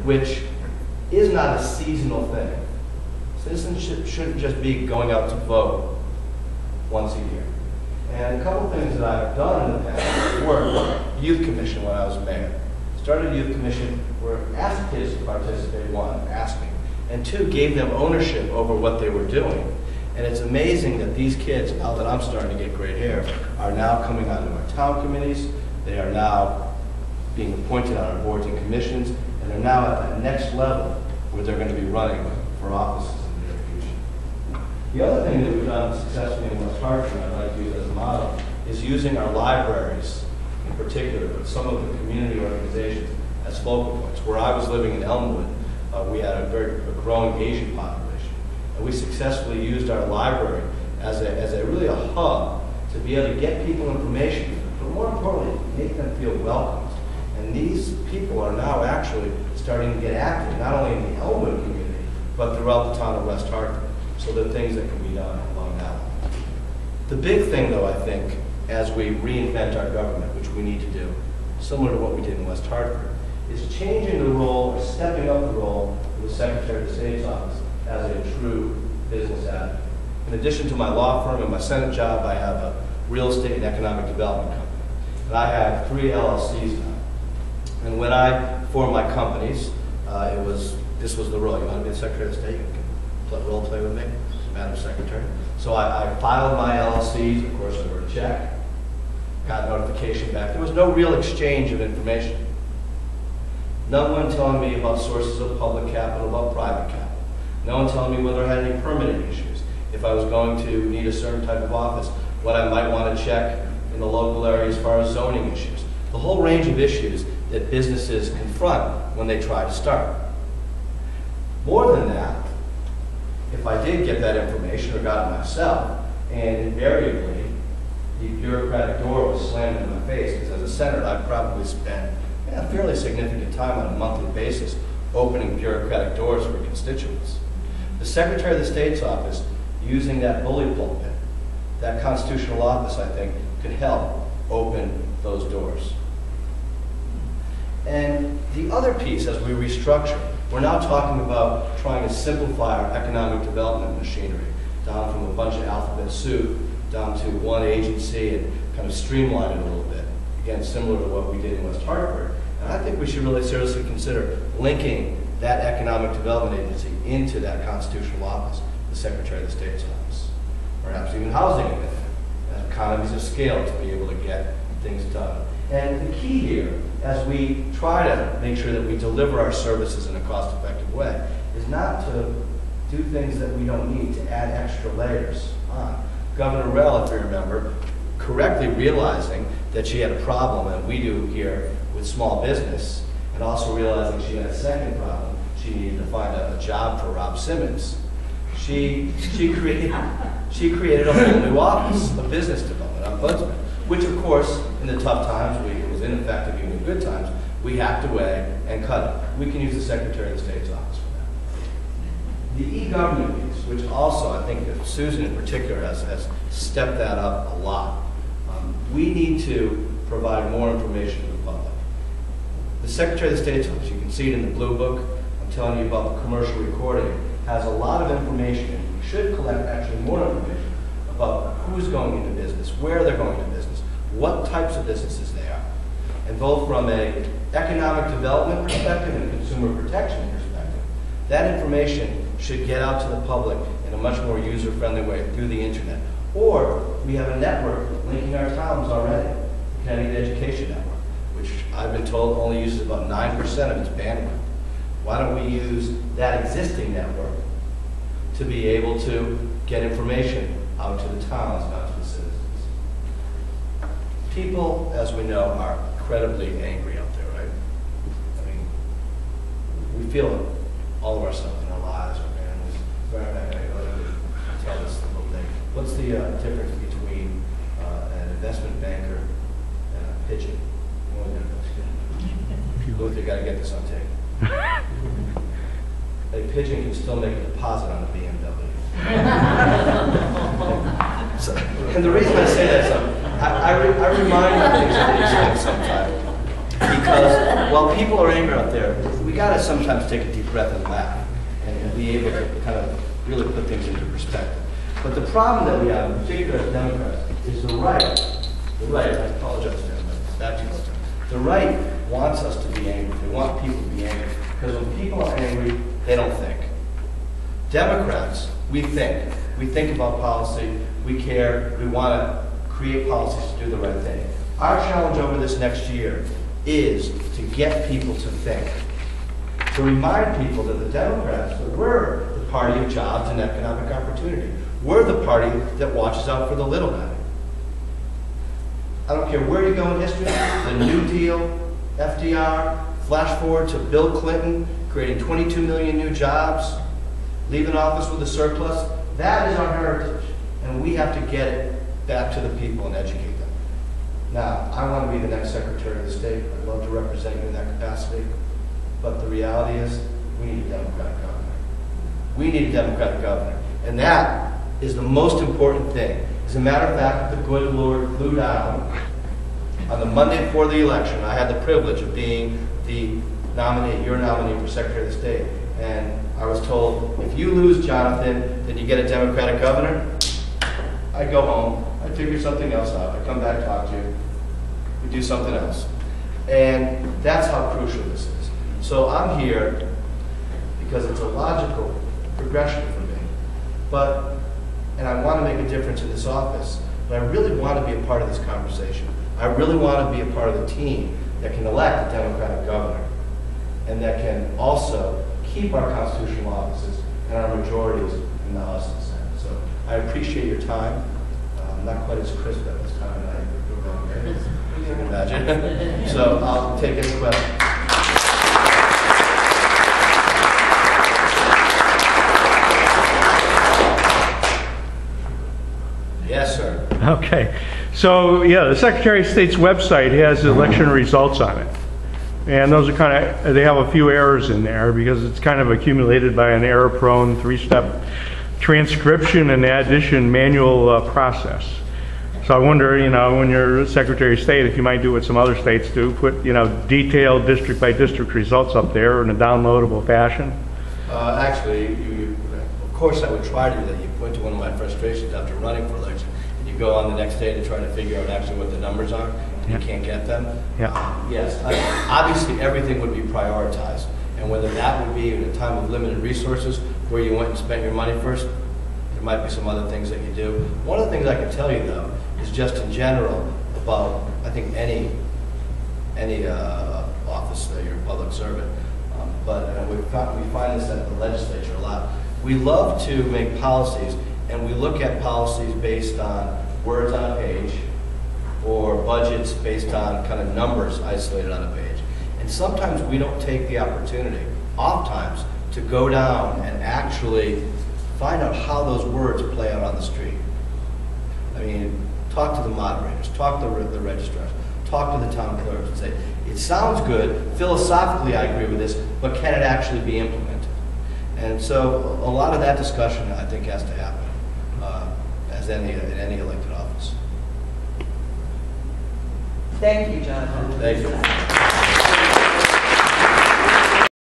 which is not a seasonal thing. Citizenship shouldn't just be going out to vote once a year. And a couple things that I've done in the past were youth commission when I was mayor. Started a youth commission where asked kids to participate, one, asking, and two, gave them ownership over what they were doing. And it's amazing that these kids, now that I'm starting to get gray hair, are now coming onto our town committees. They are now being appointed on our boards and commissions, and they're now at that next level where they're going to be running for offices in the near future. The other thing that we've done successfully in West Hartford, and I'd like to use as a model, is using our libraries in particular, but some of the community organizations as focal points. Where I was living in Elmwood, we had a growing Asian population, and we successfully used our library as a really a hub to be able to get people information, but more importantly, make them feel welcomed. And these people are now actually starting to get active, not only in the Elmwood community, but throughout the town of West Hartford. So there are things that can be done along that line. The big thing, though, I think, as we reinvent our government, which we need to do, similar to what we did in West Hartford, is changing the role, or stepping up the role of the Secretary of State's office as a true business advocate. In addition to my law firm and my Senate job, I have a real estate and economic development company. And I have 3 LLCs now. And when I formed my companies, this was the role. You want to be the Secretary of State? You can role play with me, Madam Secretary. So I filed my LLCs. Of course, I wrote a check, got notification back. There was no real exchange of information. No one telling me about sources of public capital, about private capital. No one telling me whether I had any permitting issues. If I was going to need a certain type of office, what I might want to check in the local area as far as zoning issues. The whole range of issues that businesses confront when they try to start. More than that, if I did get that information or got it myself, and invariably the bureaucratic door was slammed in my face, because as a senator I probably spent a fairly significant time on a monthly basis opening bureaucratic doors for constituents. The Secretary of the State's office, using that bully pulpit, that constitutional office, I think, could help open those doors. And the other piece, as we restructure, we're now talking about trying to simplify our economic development machinery, down from a bunch of alphabet soup, down to one agency, and kind of streamline it a little bit. Again, similar to what we did in West Hartford. And I think we should really seriously consider linking that economic development agency into that constitutional office, the Secretary of the State's office. Perhaps even housing it, and economies of scale to be able to get things done. And the key here, as we try to make sure that we deliver our services in a cost-effective way, is not to do things that we don't need, to add extra layers on. Governor Rell, if you remember, correctly realizing that she had a problem, and we do here with small business, and also realizing she had a second problem, she needed to find a job for Rob Simmons. She created a whole new office of business development, ombudsman, which of course, in the tough times, it was ineffective even in good times, we hacked away and cut it. We can use the Secretary of the State's office for that. The e-government piece, which also I think that Susan in particular has stepped that up a lot. We need to provide more information to the public. The Secretary of the State's office, you can see it in the Blue Book, I'm telling you about the commercial recording, has a lot of information, and we should collect actually more information about who's going into business, where they're going to business, what types of businesses they are. And both from an economic development perspective and a consumer protection perspective, that information should get out to the public in a much more user-friendly way through the internet. Or we have a network linking our towns already, the Connecticut Education Network, which I've been told only uses about 9% of its bandwidth. Why don't we use that existing network to be able to get information out to the towns, out to the citizens? People, as we know, are incredibly angry out there, right? I mean, we feel it, all of ourselves in our lives, our families. I tell this little thing. What's the difference between an investment banker and a pigeon? You got to get this on tape. A pigeon can still make a deposit on a BMW. So, and the reason I say that is I remind these things sometimes, Because while people are angry out there, we got to sometimes take a deep breath and laugh and be able to kind of really put things into perspective. But the problem that we have, in particular as Democrats, is the right, I apologize to him, but the right wants us to be angry. They want people to be angry. Because when people are angry, they don't think. Democrats, we think. We think about policy, we care, we want to create policies to do the right thing. Our challenge over this next year is to get people to think. To remind people that the Democrats, that we're the party of jobs and economic opportunity. We're the party that watches out for the little guy. I don't care where you go in history, the New Deal, FDR, flash forward to Bill Clinton, creating 22 million new jobs, leaving office with a surplus. That is our heritage, and we have to get it back to the people and educate them. Now, I want to be the next Secretary of the State. I'd love to represent you in that capacity, but the reality is we need a Democratic governor. We need a Democratic governor, and that is the most important thing. As a matter of fact, the good Lord flew down on the Monday before the election. I had the privilege of being the nominee, your nominee for Secretary of the State. And I was told, if you lose, Jonathan, then you get a Democratic governor. I go home, I figure something else out. I come back, talk to you, we do something else. And that's how crucial this is. So I'm here because it's a logical progression for me. And I want to make a difference in this office, but I really want to be a part of this conversation. I really want to be a part of the team that can elect a Democratic governor and that can also keep our constitutional offices and our majorities in the House and Senate. So I appreciate your time. Not quite as crisp at this time of night, you can imagine. So I'll take any questions. Yes, sir. Okay. So, yeah, the Secretary of State's website has election results on it. And those are kind of, they have a few errors in there because it's kind of accumulated by an error-prone three-step transcription and addition manual process. So I wonder, when you're Secretary of State, if you might do what some other states do, put, detailed district-by-district results up there in a downloadable fashion. Actually, of course I would try to do that. You point to one of my frustrations after running for election, and you go on the next day to try to figure out actually what the numbers are, and you can't get them. Yeah. Yes, obviously everything would be prioritized, and whether that would be in a time of limited resources where you went and spent your money first, there might be some other things that you do. One of the things I can tell you though is just in general about, I think, any office that you're a public servant, but we find this at the legislature a lot. We love to make policies, and we look at policies based on words on a page or budgets based on kind of numbers isolated on a page. And sometimes we don't take the opportunity, oftentimes, to go down and actually find out how those words play out on the street. I mean, talk to the moderators, talk to the registrars, talk to the town clerks and say, it sounds good, philosophically I agree with this, but can it actually be implemented? And so a lot of that discussion, I think, has to happen in any elected office. Thank you, Jonathan. Thank you.